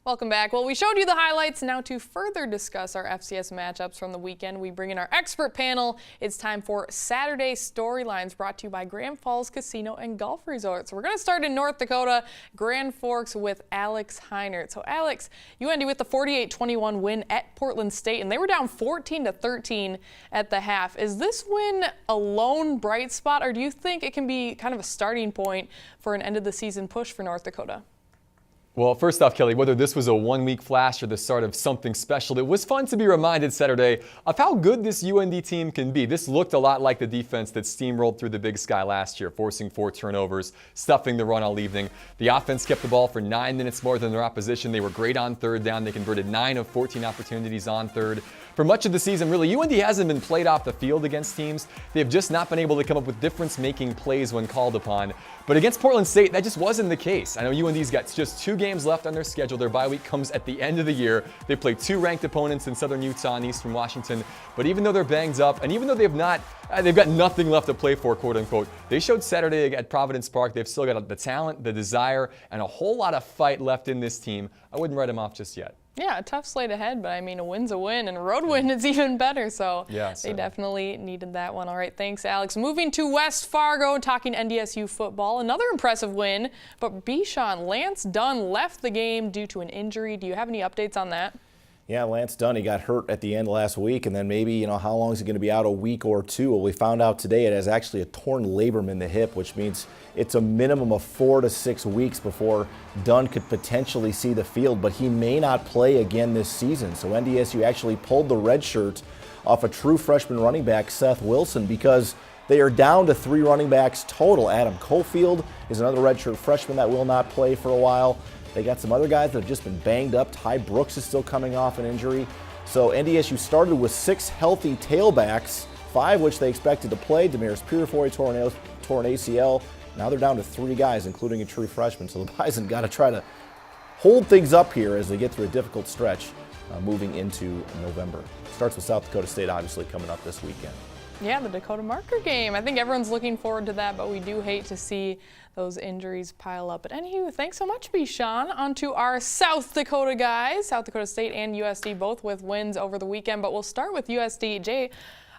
Welcome back. Well, we showed you the highlights. Now to further discuss our FCS matchups from the weekend, we bring in our expert panel. It's time for Saturday Storylines, brought to you by Grand Falls Casino and Golf Resort. So we're going to start in North Dakota, Grand Forks, with Alex Heinert. So Alex, you ended with the 48-21 win at Portland State, and they were down 14-13 at the half. Is this win a lone bright spot, or do you think it can be kind of a starting point for an end-of-the-season push for North Dakota? Well, first off, Kelly, whether this was a one-week flash or the start of something special, it was fun to be reminded Saturday of how good this UND team can be. This looked a lot like the defense that steamrolled through the Big Sky last year, forcing 4 turnovers, stuffing the run all evening. The offense kept the ball for 9 minutes more than their opposition. They were great on third down. They converted 9 of 14 opportunities on third. For much of the season, really, UND hasn't been played off the field against teams. They've just not been able to come up with difference-making plays when called upon. But against Portland State, that just wasn't the case. I know UND's got just 2 games left on their schedule. Their bye week comes at the end of the year. They play 2 ranked opponents in Southern Utah and Eastern Washington. But even though they're banged up, and even though they've got nothing left to play for, quote unquote, they showed Saturday at Providence Park they've still got the talent, the desire, and a whole lot of fight left in this team. I wouldn't write them off just yet. Yeah, a tough slate ahead, but I mean, a win's a win, and a road win is even better, so yeah, they definitely needed that one. All right, thanks, Alex. Moving to West Fargo, talking NDSU football. Another impressive win, but Bichon, Lance Dunn, left the game due to an injury. Do you have any updates on that? Yeah, Lance Dunn, he got hurt at the end last week, and then maybe, how long is he going to be out? A week or 2? Well, we found out today it has actually a torn labrum in the hip, which means it's a minimum of 4 to 6 weeks before Dunn could potentially see the field, but he may not play again this season. So NDSU actually pulled the red shirt off a true freshman running back, Seth Wilson, because they are down to 3 running backs total. Adam Cofield is another redshirt freshman that will not play for a while. They got some other guys that have just been banged up. Ty Brooks is still coming off an injury. So NDSU started with 6 healthy tailbacks, 5 which they expected to play. Damaris Purifoy tore an ACL. Now they're down to 3 guys, including a true freshman. So the Bison got to try to hold things up here as they get through a difficult stretch moving into November. Starts with South Dakota State, obviously, coming up this weekend. Yeah, the Dakota Marker game. I think everyone's looking forward to that, but we do hate to see those injuries pile up. But anywho, thanks so much, Bichon. On to our South Dakota guys. South Dakota State and USD both with wins over the weekend, but we'll start with USD. Jay,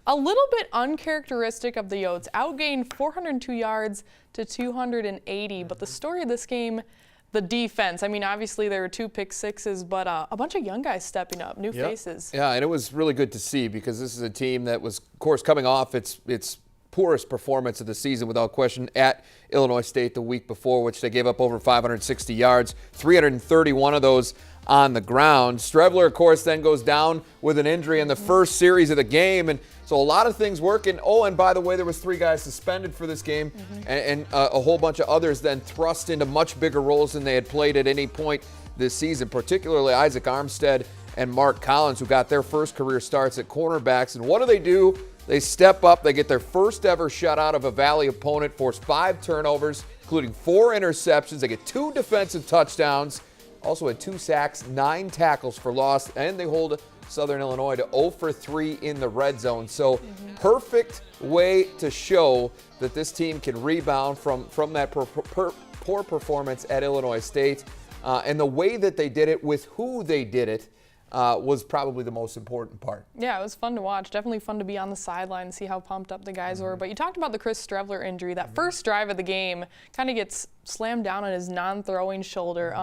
a little bit uncharacteristic of the Yotes. Outgained 402 yards to 280, but the story of this game, the defense. I mean, obviously there were 2 pick sixes, but a bunch of young guys stepping up, new faces. Yeah, and it was really good to see because this is a team that was, of course, coming off its poorest performance of the season without question at Illinois State the week before, which they gave up over 560 yards, 331 of those on the ground. Strevler, of course, then goes down with an injury in the first series of the game, and so a lot of things working. Oh, and by the way, there was 3 guys suspended for this game, and a whole bunch of others then thrust into much bigger roles than they had played at any point this season, particularly Isaac Armstead and Mark Collins, who got their first career starts at cornerbacks. And what do? They step up. They get their first ever shutout of a Valley opponent, force 5 turnovers, including 4 interceptions. They get 2 defensive touchdowns, also had 2 sacks, 9 tackles for loss, and they hold Southern Illinois to 0 for 3 in the red zone. So perfect way to show that this team can rebound from that poor performance at Illinois State. And the way that they did it with who they did it was probably the most important part. Yeah, it was fun to watch. Definitely fun to be on the sideline and see how pumped up the guys were. But you talked about the Chris Strevler injury. That first drive of the game kind of gets slammed down on his non-throwing shoulder.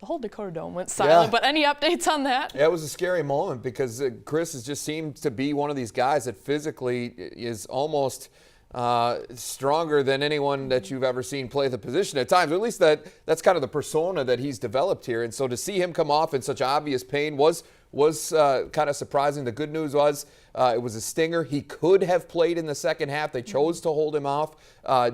The whole Dakota Dome went silent, but any updates on that? Yeah, it was a scary moment because Chris has just seemed to be one of these guys that physically is almost stronger than anyone that you've ever seen play the position at times. Or at least that's kind of the persona that he's developed here. And so to see him come off in such obvious pain was kind of surprising. The good news was it was a stinger. He could have played in the second half. They chose to hold him off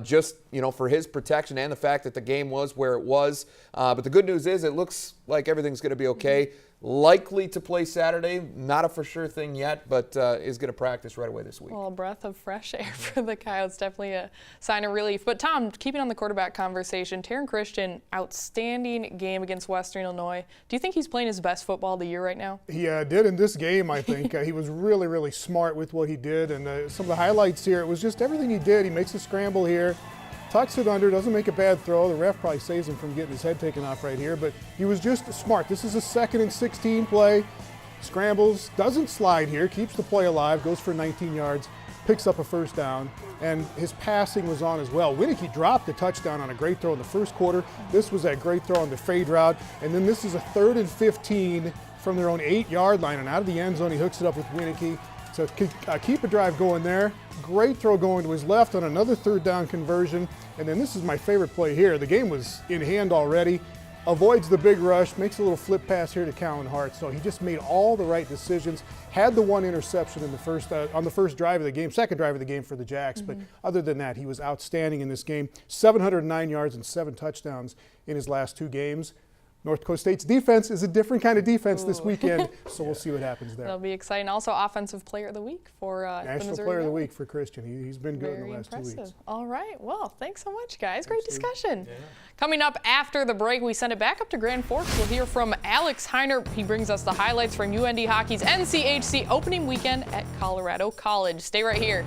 just for his protection and the fact that the game was where it was. But the good news is it looks like everything's going to be okay. Likely to play Saturday. Not a for sure thing yet, but is going to practice right away this week. Well, a breath of fresh air for the Coyotes. Definitely a sign of relief. But Tom, keeping on the quarterback conversation, Taryn Christian, outstanding game against Western Illinois. Do you think he's playing his best football of the year right now? He did in this game, I think. He was really, really smart with what he did. And some of the highlights here, it was just everything he did. He makes a scramble here. tucks it under, doesn't make a bad throw. The ref probably saves him from getting his head taken off right here, but he was just smart. This is a 2nd and 16 play. Scrambles, doesn't slide here, keeps the play alive, goes for 19 yards, picks up a first down, and his passing was on as well. Winnicky dropped the touchdown on a great throw in the first quarter. This was that great throw on the fade route, and then this is a 3rd and 15 from their own 8-yard line, and out of the end zone, he hooks it up with Winnicky to keep a drive going there. Great throw going to his left on another 3rd down conversion, and then this is my favorite play here. The game was in hand already. Avoids the big rush, makes a little flip pass here to Callan Hart. So he just made all the right decisions. Had the 1 interception in the first on the first drive of the game, second drive of the game for the Jacks. But other than that, he was outstanding in this game. 709 yards and 7 touchdowns in his last 2 games. North Dakota State's defense is a different kind of defense this weekend, so we'll see what happens there. That'll be exciting. Also, Offensive Player of the Week for the National Missouri Player of the Valley. Week for Christian. He's been good in Very the last impressive. 2 weeks. All right. Well, thanks so much, guys. Great discussion. Coming up after the break, we send it back up to Grand Forks. We'll hear from Alex Heiner. He brings us the highlights from UND Hockey's NCHC opening weekend at Colorado College. Stay right here.